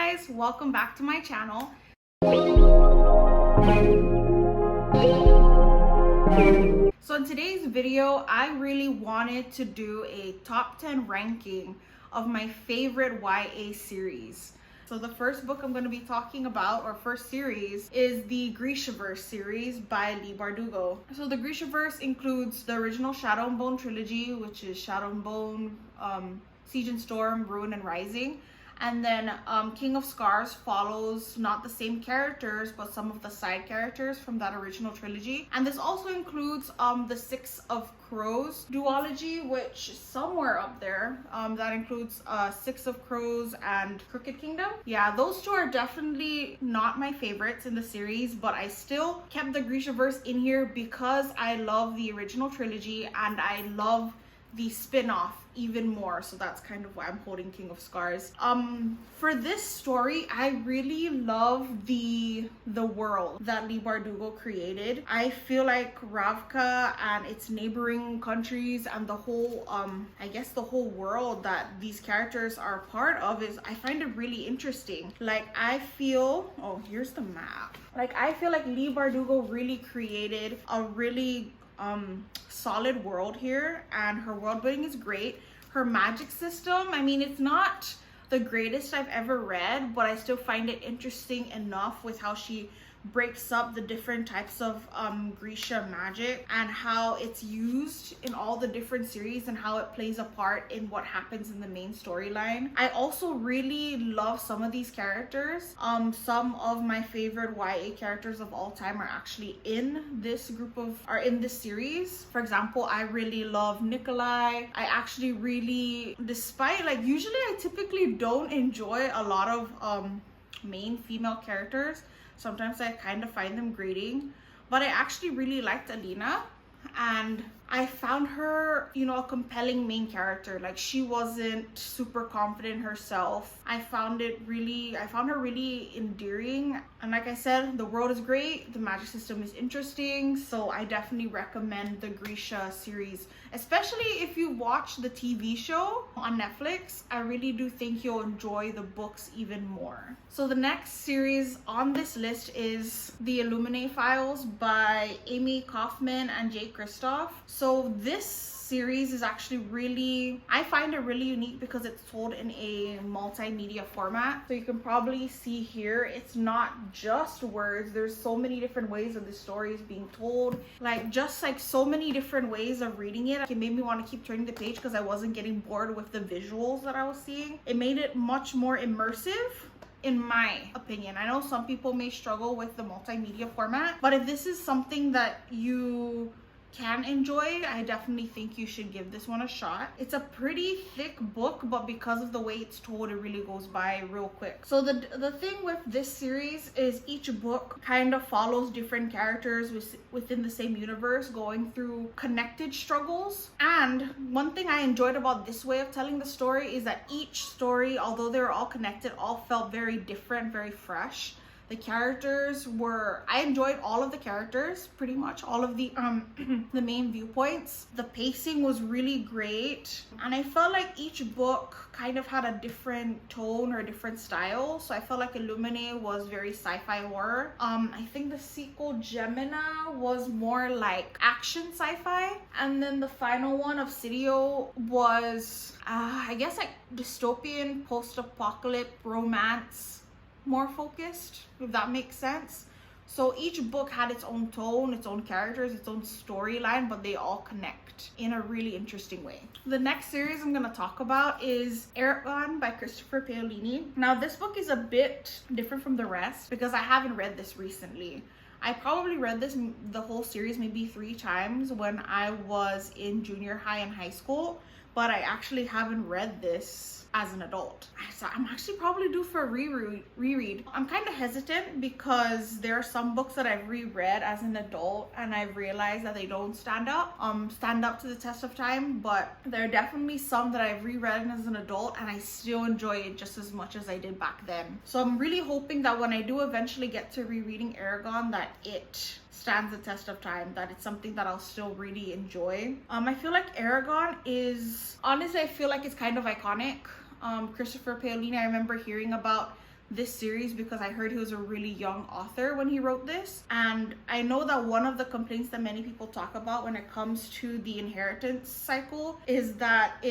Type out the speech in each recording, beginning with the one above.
guys, welcome back to my channel. So in today's video, I really wanted to do a top 10 ranking of my favorite YA series. So the first book I'm going to be talking about, or first series, is the Grishaverse series by Leigh Bardugo. So the Grishaverse includes the original Shadow and Bone trilogy, which is Shadow and Bone, Siege and Storm, Ruin and Rising. And then King of Scars follows not the same characters, but some of the side characters from that original trilogy. And this also includes the Six of Crows duology, which is somewhere up there. That includes Six of Crows and Crooked Kingdom. Yeah, those two are definitely not my favorites in the series, but I still kept the Grishaverse in here because I love the original trilogy and I love the spin-off even more, so that's kind of why I'm holding King of Scars. For this story, I really love the world that Leigh Bardugo created. I feel like Ravka and its neighboring countries and the whole I guess the whole world that these characters are part of I find it really interesting. Like I feel, oh, here's the map. Like I feel like Leigh Bardugo really created a really solid world here, and her world building is great. Her magic system, I mean, it's not the greatest I've ever read, but I still find it interesting enough with how she breaks up the different types of Grisha magic and how it's used in all the different series and how it plays a part in what happens in the main storyline. I also really love some of these characters. Some of my favorite YA characters of all time are actually in this series. For example, I really love Nikolai. I actually really, despite like usually I typically don't enjoy a lot of main female characters. Sometimes I kind of find them grating, but I actually really liked Alina, and I found her, you know, a compelling main character. Like she wasn't super confident herself. I found her really endearing. And like I said, the world is great. The magic system is interesting. So I definitely recommend the Grisha series, especially if you watch the TV show on Netflix. I really do think you'll enjoy the books even more. So the next series on this list is the Illuminae Files by Amy Kaufman and Jay Kristoff. So this series is actually I find it really unique because it's told in a multimedia format. So you can probably see here, it's not just words. There's so many different ways of the story is being told. Like just like so many different ways of reading it. It made me want to keep turning the page because I wasn't getting bored with the visuals that I was seeing. It made it much more immersive, in my opinion. I know some people may struggle with the multimedia format, but if this is something that you can enjoy, I definitely think you should give this one a shot. It's a pretty thick book, but because of the way it's told, it really goes by real quick. So the thing with this series is each book kind of follows different characters within the same universe going through connected struggles. And one thing I enjoyed about this way of telling the story is that each story, although they're all connected, all felt very different, very fresh. The characters I enjoyed all of the characters, pretty much all of the the main viewpoints. The pacing was really great, and I felt like each book kind of had a different tone or a different style. So I felt like Illuminae was very sci-fi horror. I think the sequel Gemina was more like action sci-fi, and then the final one of Obsidio was I guess like dystopian post-apocalypse romance, more focused, if that makes sense. So each book had its own tone, its own characters, its own storyline, but they all connect in a really interesting way. The next series I'm going to talk about is Eragon by Christopher Paolini. Now this book is a bit different from the rest because I haven't read this recently. I probably read the whole series maybe 3 times when I was in junior high and high school, but I actually haven't read this as an adult. So I'm actually probably due for a reread. I'm kind of hesitant because there are some books that I've reread as an adult and I've realized that they don't stand up to the test of time, but there are definitely some that I've reread as an adult and I still enjoy it just as much as I did back then. So I'm really hoping that when I do eventually get to rereading Eragon, that it stands the test of time, that it's something that I'll still really enjoy. I feel like Eragon is, honestly, I feel like it's kind of iconic. Christopher Paolini, I remember hearing about this series because I heard he was a really young author when he wrote this. And I know that one of the complaints that many people talk about when it comes to the inheritance cycle is that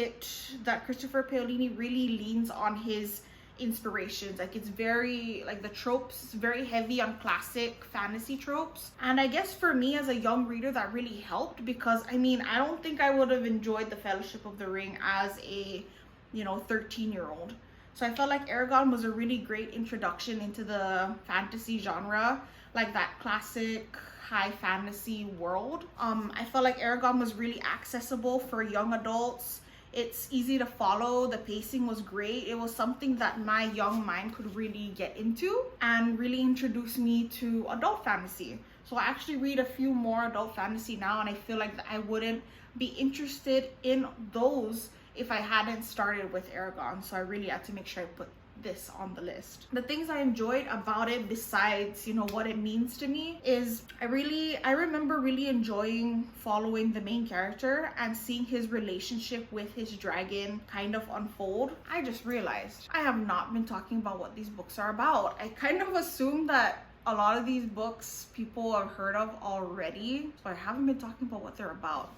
Christopher Paolini really leans on his inspirations. Like, it's very, like, the tropes, it's very heavy on classic fantasy tropes. And I guess for me as a young reader, that really helped, because I mean, I don't think I would have enjoyed the Fellowship of the Ring as a 13-year-old. So I felt like Eragon was a really great introduction into the fantasy genre, like that classic high fantasy world. I felt like Eragon was really accessible for young adults. It's easy to follow, the pacing was great. It was something that my young mind could really get into and really introduce me to adult fantasy. So I actually read a few more adult fantasy now, and I feel like I wouldn't be interested in those if I hadn't started with Eragon. So I really had to make sure I put this on the list. The things I enjoyed about it, besides what it means to me, is I remember really enjoying following the main character and seeing his relationship with his dragon kind of unfold. I just realized I have not been talking about what these books are about. I kind of assumed that a lot of these books people have heard of already, so I haven't been talking about what they're about.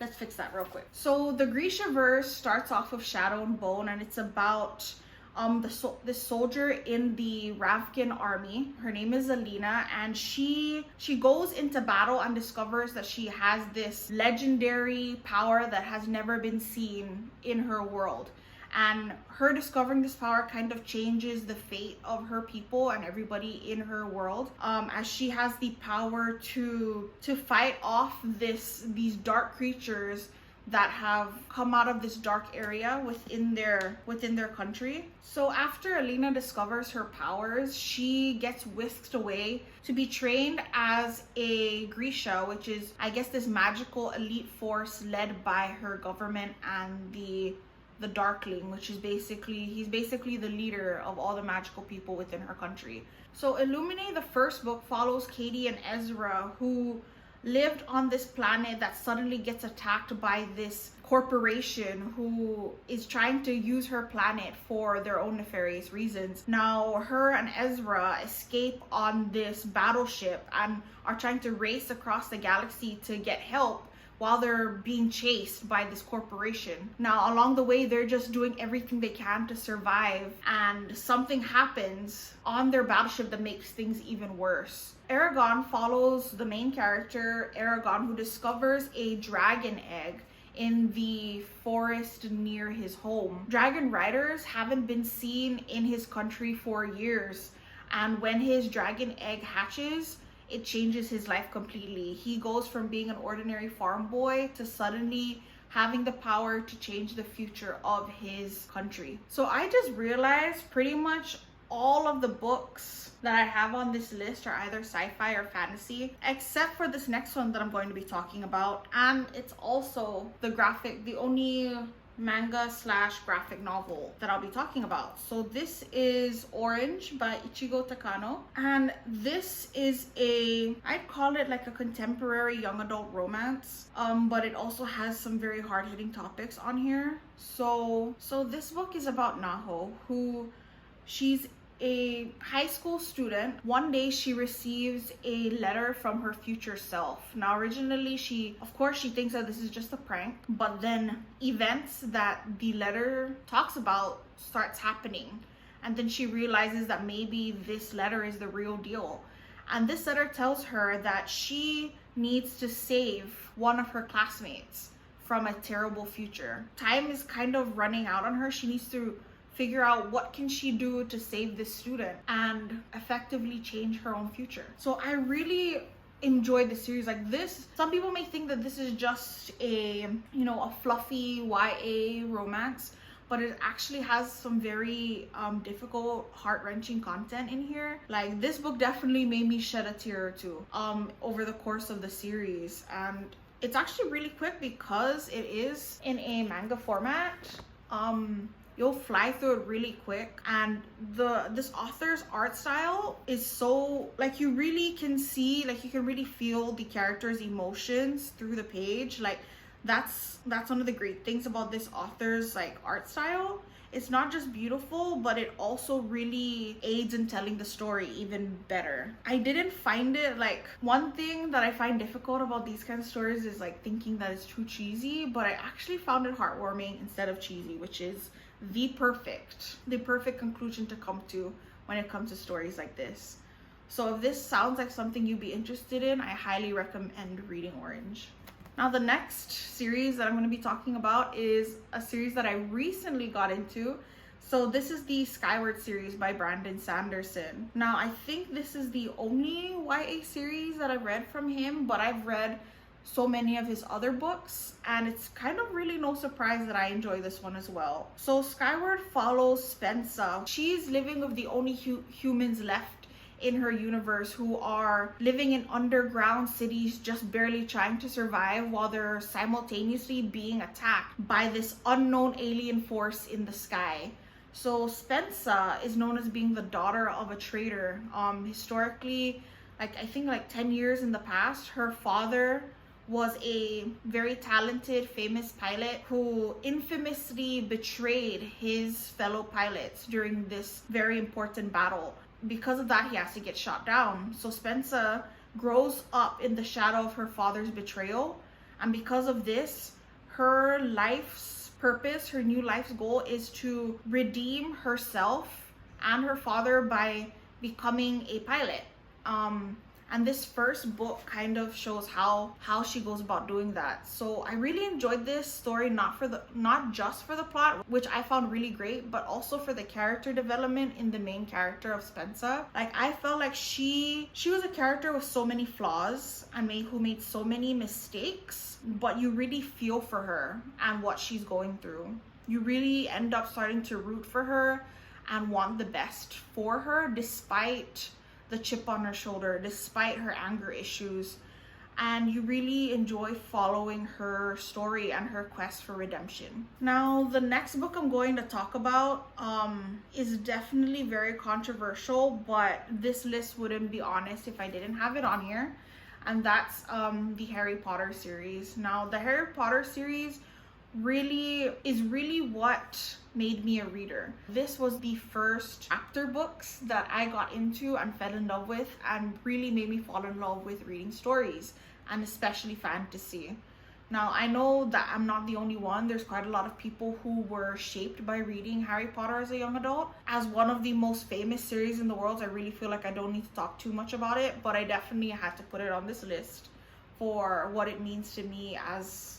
Let's fix that real quick. So the Grishaverse starts off with Shadow and Bone, and it's about this soldier in the Ravkan army. Her name is Alina, and she goes into battle and discovers that she has this legendary power that has never been seen in her world. And her discovering this power kind of changes the fate of her people and everybody in her world, as she has the power to fight off these dark creatures that have come out of this dark area within their country. So after Alina discovers her powers, she gets whisked away to be trained as a Grisha, which is, I guess, this magical elite force led by her government and the Darkling, which is he's basically the leader of all the magical people within her country. So Illuminae, the first book, follows Katie and Ezra, who lived on this planet that suddenly gets attacked by this corporation who is trying to use her planet for their own nefarious reasons. Now, her and Ezra escape on this battleship and are trying to race across the galaxy to get help while they're being chased by this corporation. Now, along the way, they're just doing everything they can to survive, and something happens on their battleship that makes things even worse. Eragon follows the main character, Eragon, who discovers a dragon egg in the forest near his home. Dragon riders haven't been seen in his country for years, and when his dragon egg hatches, it changes his life completely. He goes from being an ordinary farm boy to suddenly having the power to change the future of his country. So I just realized pretty much all of the books that I have on this list are either sci-fi or fantasy, except for this next one that I'm going to be talking about. And it's also the only manga / graphic novel that I'll be talking about. So this is Orange by Ichigo Takano, and this is I'd call it like a contemporary young adult romance, but it also has some very hard-hitting topics on here. So this book is about Naho, who she's a high school student. One day she receives a letter from her future self. Now, originally she thinks that this is just a prank, but then events that the letter talks about starts happening, and then she realizes that maybe this letter is the real deal. And this letter tells her that she needs to save one of her classmates from a terrible future. Time is kind of running out on her. She needs to figure out what can she do to save this student and effectively change her own future. So I really enjoyed the series. Like this, some people may think that this is just a fluffy YA romance, but it actually has some very difficult, heart-wrenching content in here. Like, this book definitely made me shed a tear or two over the course of the series. And it's actually really quick because it is in a manga format. You'll fly through it really quick, and this author's art style is so, like, you really can see, like, you can really feel the character's emotions through the page. Like, that's one of the great things about this author's, like, art style, it's not just beautiful, but it also really aids in telling the story even better. I didn't find it, like, one thing that I find difficult about these kinds of stories is like thinking that it's too cheesy, but I actually found it heartwarming instead of cheesy, which is the perfect conclusion to come to when it comes to stories like this. So if this sounds like something you'd be interested in, I highly recommend reading Orange. Now the next series that I'm going to be talking about is a series that I recently got into. So this is the Skyward Series by Brandon Sanderson. Now I think this is the only YA series that I've read from him, but I've read so many of his other books, and it's kind of really no surprise that I enjoy this one as well. So Skyward follows Spencer. She's living with the only humans left in her universe who are living in underground cities, just barely trying to survive while they're simultaneously being attacked by this unknown alien force in the sky. So Spencer is known as being the daughter of a trader. Historically, like I think like 10 years in the past, her father was a very talented, famous pilot who infamously betrayed his fellow pilots during this very important battle. Because of that, he has to get shot down. So Spencer grows up in the shadow of her father's betrayal, and because of this, her life's purpose, her new life's goal is to redeem herself and her father by becoming a pilot. And this first book kind of shows how she goes about doing that. So I really enjoyed this story, not just for the plot, which I found really great, but also for the character development in the main character of Spencer. Like, I felt like she was a character with so many flaws and who made so many mistakes, but you really feel for her and what she's going through. You really end up starting to root for her and want the best for her, despite the chip on her shoulder, despite her anger issues, and you really enjoy following her story and her quest for redemption. Now the next book I'm going to talk about is definitely very controversial, but this list wouldn't be honest if I didn't have it on here, and that's the Harry Potter series. Now the Harry Potter series is really what made me a reader. This was the first chapter books that I got into and fell in love with, and really made me fall in love with reading stories, and especially fantasy. Now I know that I'm not the only one. There's quite a lot of people who were shaped by reading Harry Potter as a young adult. As one of the most famous series in the world, I really feel like I don't need to talk too much about it, but I definitely had to put it on this list for what it means to me as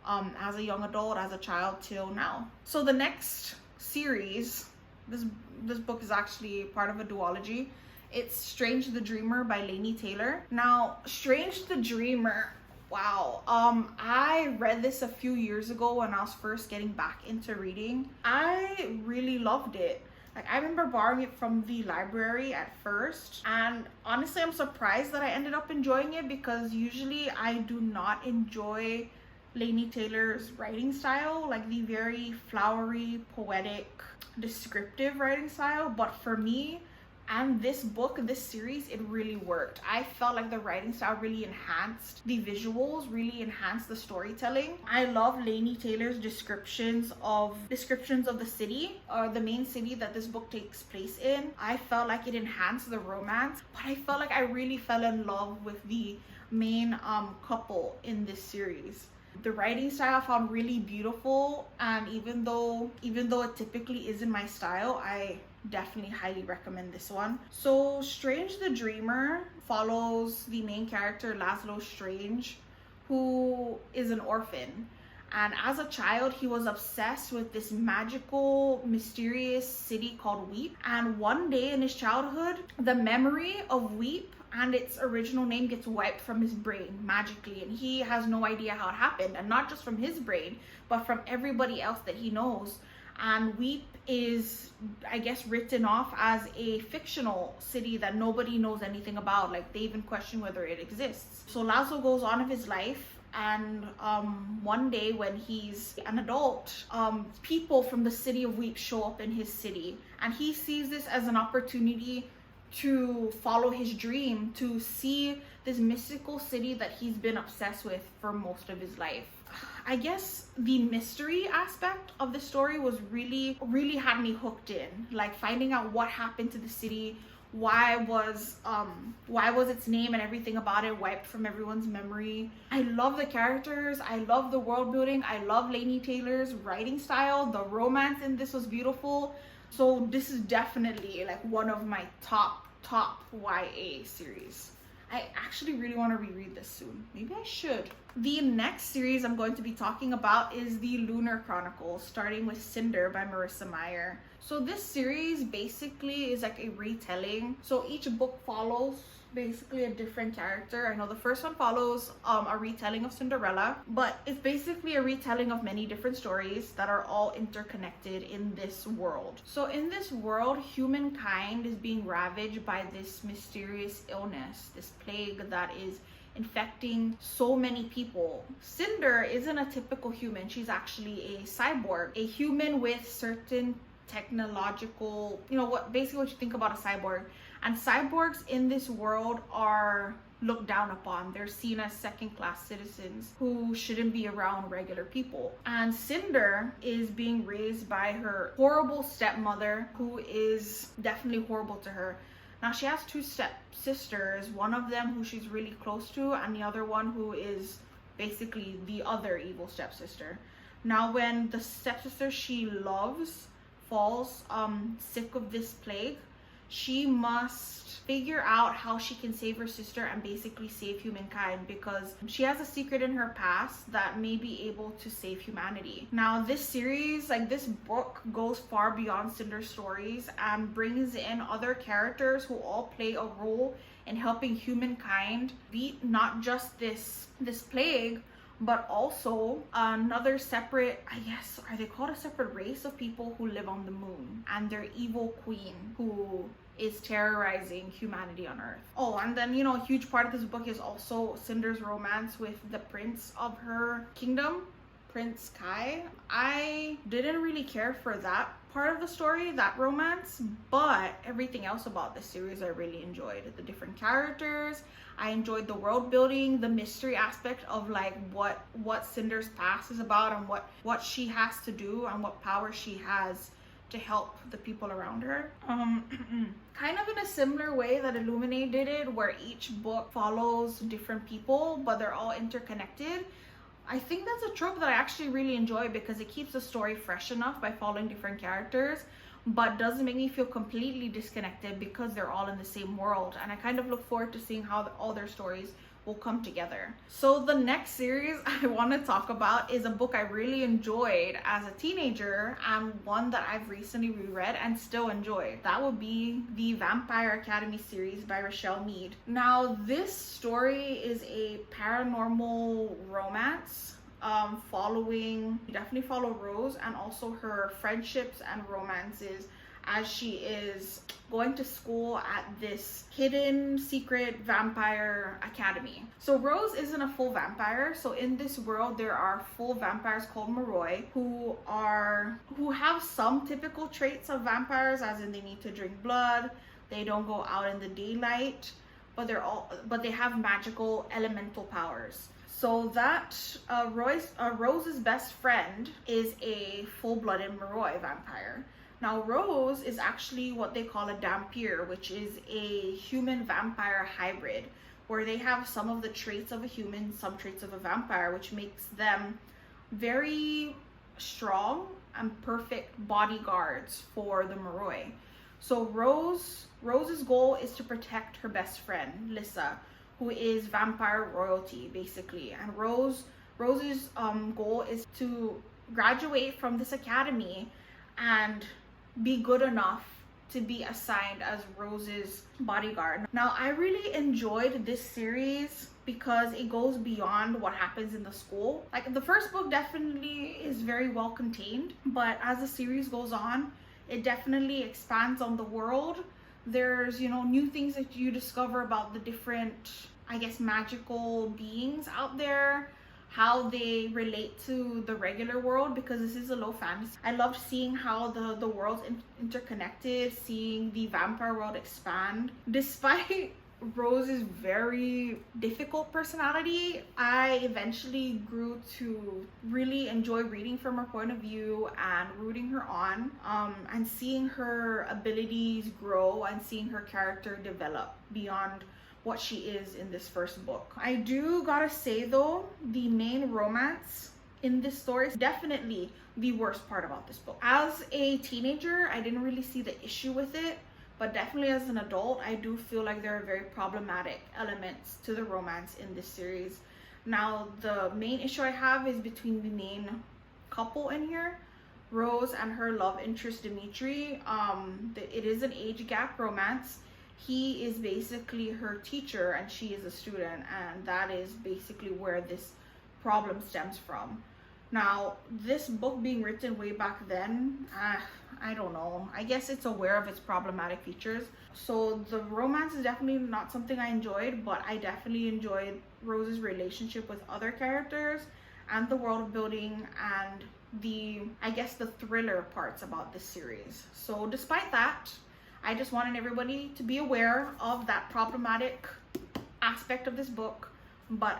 a young adult, as a child, till now. So the next series, this book is actually part of a duology. It's Strange the Dreamer by Laini Taylor. Now, Strange the Dreamer, wow. I read this a few years ago when I was first getting back into reading. I really loved it. Like, I remember borrowing it from the library at first, and honestly, I'm surprised that I ended up enjoying it, because usually I do not enjoy Laini Taylor's writing style, like the very flowery, poetic, descriptive writing style. But for me and this book, this series, it really worked. I felt like the writing style really enhanced the visuals, really enhanced the storytelling. I love Laini Taylor's descriptions of the city, or the main city that this book takes place in. I felt like it enhanced the romance, but I felt like I really fell in love with the main couple in this series. The writing style I found really beautiful, and even though it typically isn't my style, I definitely highly recommend this one. So Strange the Dreamer follows the main character, Laszlo Strange, who is an orphan. And as a child, he was obsessed with this magical, mysterious city called Weep. And one day in his childhood, the memory of Weep and its original name gets wiped from his brain magically, and he has no idea how it happened, and not just from his brain, but from everybody else that he knows. And Weep is, I guess, written off as a fictional city that nobody knows anything about. Like, they even question whether it exists. So Laszlo goes on with his life, and one day when he's an adult, people from the city of Weep show up in his city, and he sees this as an opportunity to follow his dream, to see this mystical city that he's been obsessed with for most of his life. I guess the mystery aspect of the story was really had me hooked in, like finding out what happened to the city, why was its name and everything about it wiped from everyone's memory. I love the characters, I love the world building, I love Laini Taylor's writing style. The romance in this was beautiful. So this is definitely like one of my top YA series. I actually really want to reread this soon. Maybe I should. The next series I'm going to be talking about is the Lunar Chronicles, starting with Cinder by Marissa Meyer. So this series basically is like a retelling. So each book follows basically a different character. I know the first one follows a retelling of Cinderella, but it's basically a retelling of many different stories that are all interconnected in this world. So in this world, humankind is being ravaged by this mysterious illness, this plague that is infecting so many people. Cinder isn't a typical human. She's actually a cyborg, a human with certain technological, what you think about a cyborg. And cyborgs in this world are looked down upon. They're seen as second-class citizens who shouldn't be around regular people. And Cinder is being raised by her horrible stepmother, who is definitely horrible to her. Now she has two stepsisters, one of them who she's really close to, and the other one who is basically the other evil stepsister. Now when the stepsister she loves falls sick of this plague, she must figure out how she can save her sister and basically save humankind, because she has a secret in her past that may be able to save humanity. Now this series, this book goes far beyond Cinder's stories and brings in other characters who all play a role in helping humankind beat not just this plague, but also another separate, are they called a separate race of people who live on the moon, and their evil queen who is terrorizing humanity on Earth. Oh, and then, a huge part of this book is also Cinder's romance with the prince of her kingdom, Prince Kai. I didn't really care for that part of the story, that romance, but everything else about this series I really enjoyed. The different characters, I enjoyed the world building, the mystery aspect of what Cinder's past is about, and what she has to do and what power she has to help the people around her. Kind of in a similar way that Illuminae did it, where each book follows different people, but they're all interconnected. I think that's a trope that I actually really enjoy, because it keeps the story fresh enough by following different characters, but doesn't make me feel completely disconnected because they're all in the same world. And I kind of look forward to seeing how all their stories will come together. So the next series I want to talk about is a book I really enjoyed as a teenager, and one that I've recently reread and still enjoyed. That would be the Vampire Academy series by Rochelle Mead. Now this story is a paranormal romance definitely follow Rose and also her friendships and romances as she is going to school at this hidden secret vampire academy. So Rose isn't a full vampire. So in this world there are full vampires called Moroi who have some typical traits of vampires, as in they need to drink blood, they don't go out in the daylight, but they have magical elemental powers. So that Rose's best friend is a full-blooded Moroi vampire. Now Rose is actually what they call a Dhampir, which is a human vampire hybrid, where they have some of the traits of a human, some traits of a vampire, which makes them very strong and perfect bodyguards for the Moroi. So Rose's goal is to protect her best friend, Lissa, who is vampire royalty, basically. And Rose's goal is to graduate from this academy and be good enough to be assigned as Rose's bodyguard. Now, I really enjoyed this series because it goes beyond what happens in the school. The first book definitely is very well contained, but as the series goes on, it definitely expands on the world. There's, new things that you discover about the different, magical beings out there, how they relate to the regular world, because this is a low fantasy. I loved seeing how the world's interconnected, seeing the vampire world expand. Despite Rose's very difficult personality, I eventually grew to really enjoy reading from her point of view and rooting her on, and seeing her abilities grow and seeing her character develop beyond what she is in this first book. I do gotta say though, the main romance in this story is definitely the worst part about this book. As a teenager, I didn't really see the issue with it, but definitely as an adult, I do feel like there are very problematic elements to the romance in this series. Now, the main issue I have is between the main couple in here, Rose and her love interest Dimitri. It is an age gap romance. He is basically her teacher and she is a student, and that is basically where this problem stems from. Now, this book being written way back then, I don't know. I guess it's aware of its problematic features. So the romance is definitely not something I enjoyed, but I definitely enjoyed Rose's relationship with other characters and the world building and I guess the thriller parts about this series. So despite that, I just wanted everybody to be aware of that problematic aspect of this book, but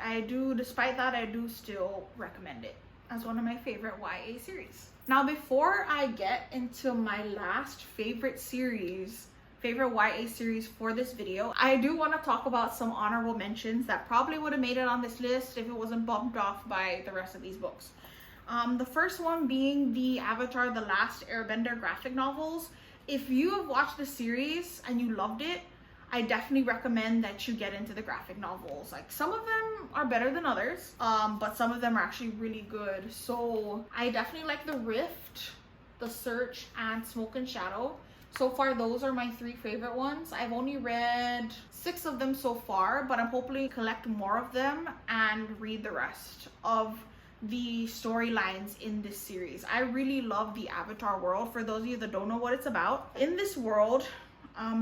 despite that, I do still recommend it as one of my favorite YA series. Now, before I get into my last favorite YA series for this video, I do want to talk about some honorable mentions that probably would have made it on this list if it wasn't bumped off by the rest of these books. The first one being the Avatar: The Last Airbender graphic novels. If you have watched the series and you loved it, I definitely recommend that you get into the graphic novels. Like, some of them are better than others, but some of them are actually really good. So I definitely like The Rift, The Search, and Smoke and Shadow. So far, those are my 3 favorite ones. I've only read 6 of them so far, but I'm hoping to collect more of them and read the rest of the storylines in this series. I really love the Avatar world. For those of you that don't know what it's about, in this world,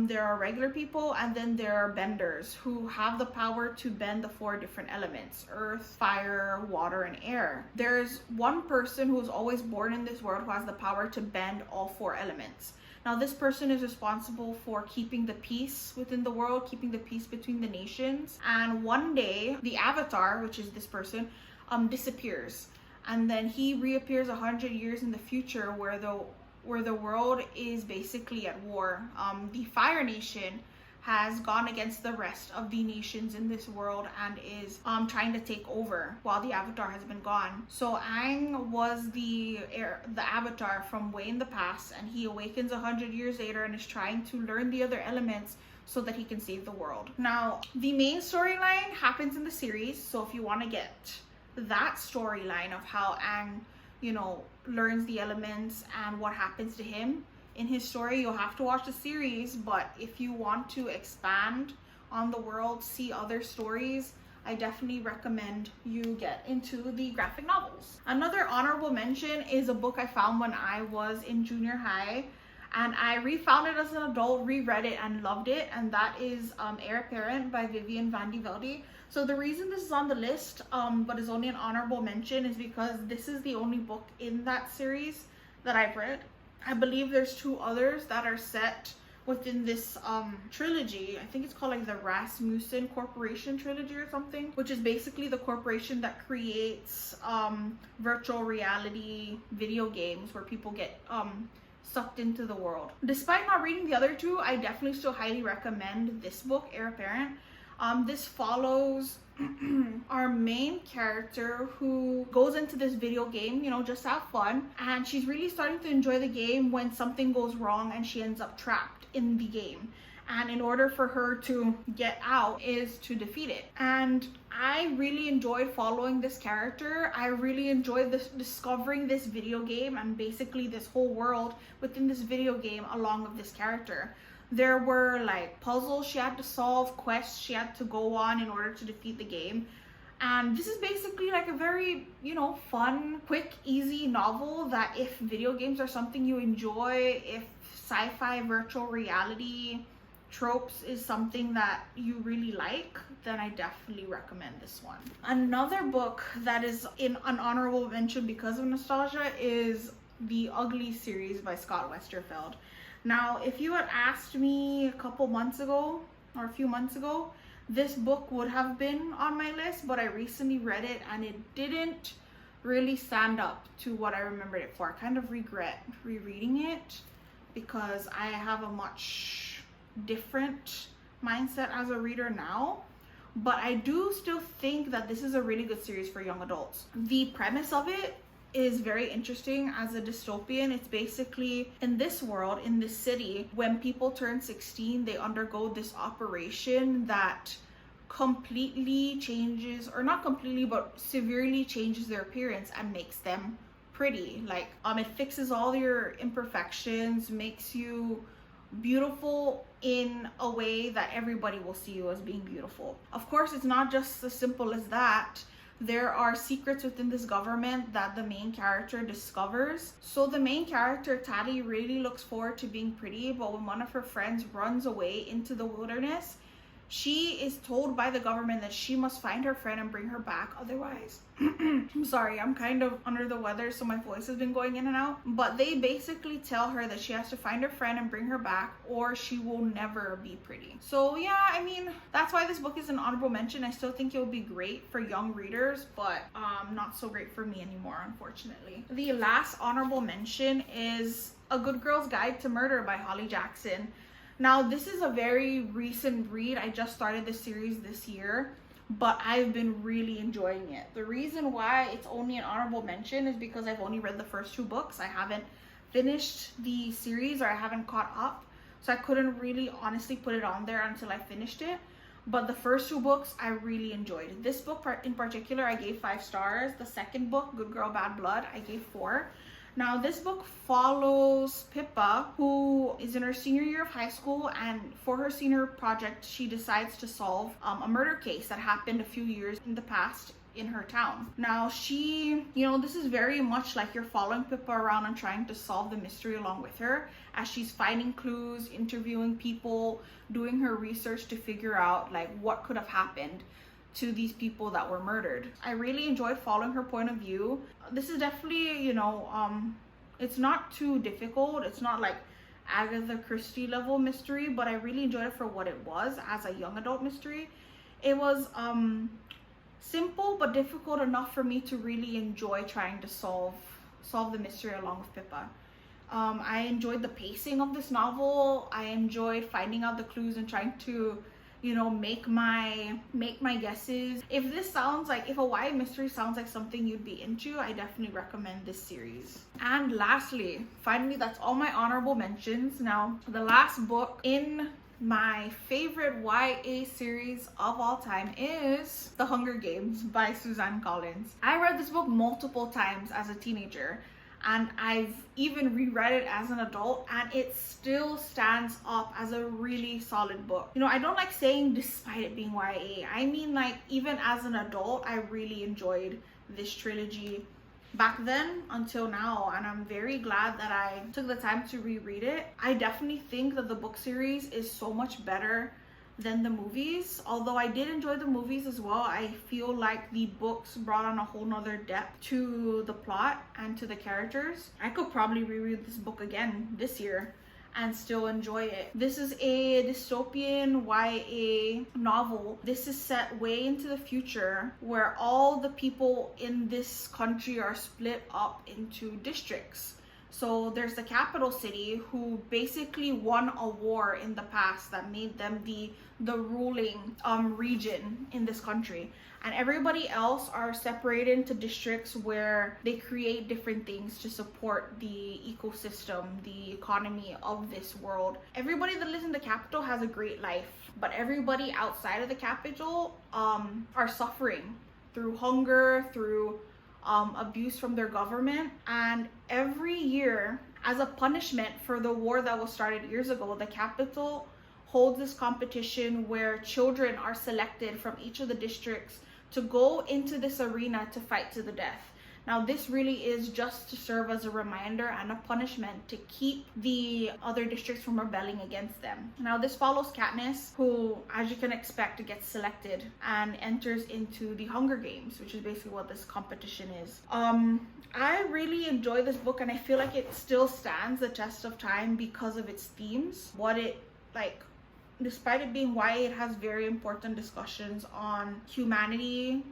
there are regular people and then there are benders who have the power to bend the 4 different elements: earth, fire, water, and air. There's one person who's always born in this world who has the power to bend all 4 elements. Now, this person is responsible for keeping the peace within the world, keeping the peace between the nations. And one day, the Avatar, which is this person, disappears, and then he reappears 100 years in the future where the world is basically at war. The Fire Nation has gone against the rest of the nations in this world and is trying to take over while the Avatar has been gone. So Aang was the Avatar from way in the past, and he awakens 100 years later and is trying to learn the other elements so that he can save the world. Now, the main storyline happens in the series, so if you want to get that storyline of how Aang, learns the elements and what happens to him in his story, you'll have to watch the series. But if you want to expand on the world, see other stories, I definitely recommend you get into the graphic novels. Another honorable mention is a book I found when I was in junior high, and I refound it as an adult, reread it, and loved it, and that is Heir Apparent by Vivian van de Velde. So the reason this is on the list, but is only an honorable mention, is because this is the only book in that series that I've read. I believe there's 2 others that are set within this trilogy. I think it's called like the Rasmussem Corporation trilogy or something, which is basically the corporation that creates virtual reality video games where people get sucked into the world. Despite not reading the other 2, I definitely still highly recommend this book, Heir Apparent. This follows our main character who goes into this video game, just to have fun, and she's really starting to enjoy the game when something goes wrong and she ends up trapped in the game. And in order for her to get out is to defeat it. And I really enjoyed following this character. I really enjoyed discovering this video game and basically this whole world within this video game along with this character. There were like puzzles she had to solve, quests she had to go on in order to defeat the game. And this is basically like a very, fun, quick, easy novel that if video games are something you enjoy, if sci-fi, virtual reality, tropes is something that you really like, then I definitely recommend this one. Another book that is in an honorable mention because of nostalgia is the Uglies series by Scott Westerfeld. Now, if you had asked me a couple months ago or a few months ago, this book would have been on my list, but I recently read it and it didn't really stand up to what I remembered it for. I kind of regret rereading it because I have a much different mindset as a reader now, but I do still think that this is a really good series for young adults. The premise of it is very interesting as a dystopian. It's basically in this world, in this city, when people turn 16, they undergo this operation that completely changes, or not completely, but severely changes their appearance and makes them pretty. Like, it fixes all your imperfections, makes you beautiful in a way that everybody will see you as being beautiful. Of course, it's not just as simple as that. There are secrets within this government that the main character discovers. So the main character, Tally, really looks forward to being pretty, but when one of her friends runs away into the wilderness, she is told by the government that she must find her friend and bring her back. Otherwise, I'm sorry, I'm kind of under the weather, so my voice has been going in and out. But they basically tell her that she has to find her friend and bring her back, or she will never be pretty. So yeah, I mean, that's why this book is an honorable mention. I still think it will be great for young readers, but not so great for me anymore, unfortunately. The last honorable mention is A Good Girl's Guide to Murder by Holly Jackson. Now, this is a very recent read. I just started this series this year, but I've been really enjoying it. The reason why it's only an honorable mention is because I've only read the first 2 books. I haven't finished the series, or I haven't caught up, so I couldn't really honestly put it on there until I finished it. But the first 2 books I really enjoyed. This book in particular, I gave 5 stars. The second book, Good Girl Bad Blood, I gave 4. Now, this book follows Pippa, who is in her senior year of high school, and for her senior project, she decides to solve a murder case that happened a few years in the past in her town. Now, this is very much like you're following Pippa around and trying to solve the mystery along with her, as she's finding clues, interviewing people, doing her research to figure out like what could have happened to these people that were murdered. I really enjoyed following her point of view. This is definitely, it's not too difficult. It's not like Agatha Christie level mystery, but I really enjoyed it for what it was as a young adult mystery. It was simple but difficult enough for me to really enjoy trying to solve the mystery along with Pippa. I enjoyed the pacing of this novel. I enjoyed finding out the clues and trying to make my guesses. If a YA mystery sounds like something you'd be into, I definitely recommend this series. And lastly, finally, that's all my honorable mentions. Now, the last book in my favorite YA series of all time is The Hunger Games by Suzanne Collins. I read this book multiple times as a teenager, and I've even reread it as an adult, and it still stands up as a really solid book. I don't like saying despite it being YA. I mean, like, even as an adult, I really enjoyed this trilogy back then until now, and I'm very glad that I took the time to reread it. I definitely think that the book series is so much better than the movies. Although I did enjoy the movies as well, I feel like the books brought on a whole nother depth to the plot and to the characters. I could probably reread this book again this year and still enjoy it. This is a dystopian YA novel. This is set way into the future, where all the people in this country are split up into districts. So there's the capital city, who basically won a war in the past that made them the ruling region in this country. And everybody else are separated into districts where they create different things to support the ecosystem, the economy of this world. Everybody that lives in the capital has a great life, but everybody outside of the capital are suffering through hunger, through abuse from their government. And every year, as a punishment for the war that was started years ago, the capital holds this competition where children are selected from each of the districts to go into this arena to fight to the death. Now this really is just to serve as a reminder and a punishment to keep the other districts from rebelling against them. Now this follows Katniss, who, as you can expect, gets selected and enters into the Hunger Games, which is basically what this competition is. I really enjoy this book, and I feel like it still stands the test of time because of its themes. What it, like, despite it being YA, it has very important discussions on humanity,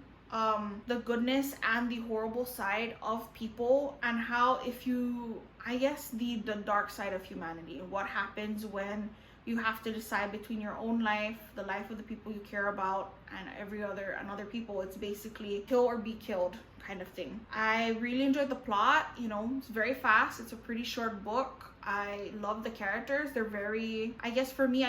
the goodness and the horrible side of people, and how, if you, I guess, the dark side of humanity, what happens when you have to decide between your own life, the life of the people you care about, and other people. It's basically kill or be killed kind of thing. I really enjoyed the plot. You know, it's very fast. It's a pretty short book. I love the characters. They're very, I guess for me,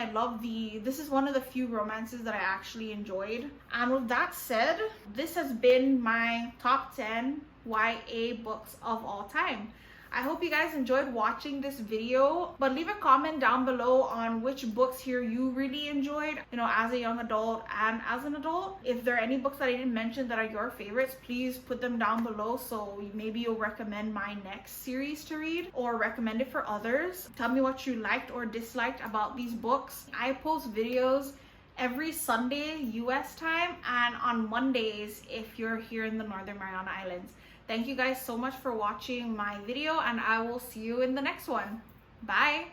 this is one of the few romances that I actually enjoyed. And with that said, this has been my top 10 YA books of all time. I hope you guys enjoyed watching this video, but leave a comment down below on which books here you really enjoyed, you know, as a young adult and as an adult. If there are any books that I didn't mention that are your favorites, please put them down below, so maybe you'll recommend my next series to read or recommend it for others. Tell me what you liked or disliked about these books. I post videos every Sunday US time and on Mondays if you're here in the Northern Mariana Islands. Thank you guys so much for watching my video, and I will see you in the next one. Bye!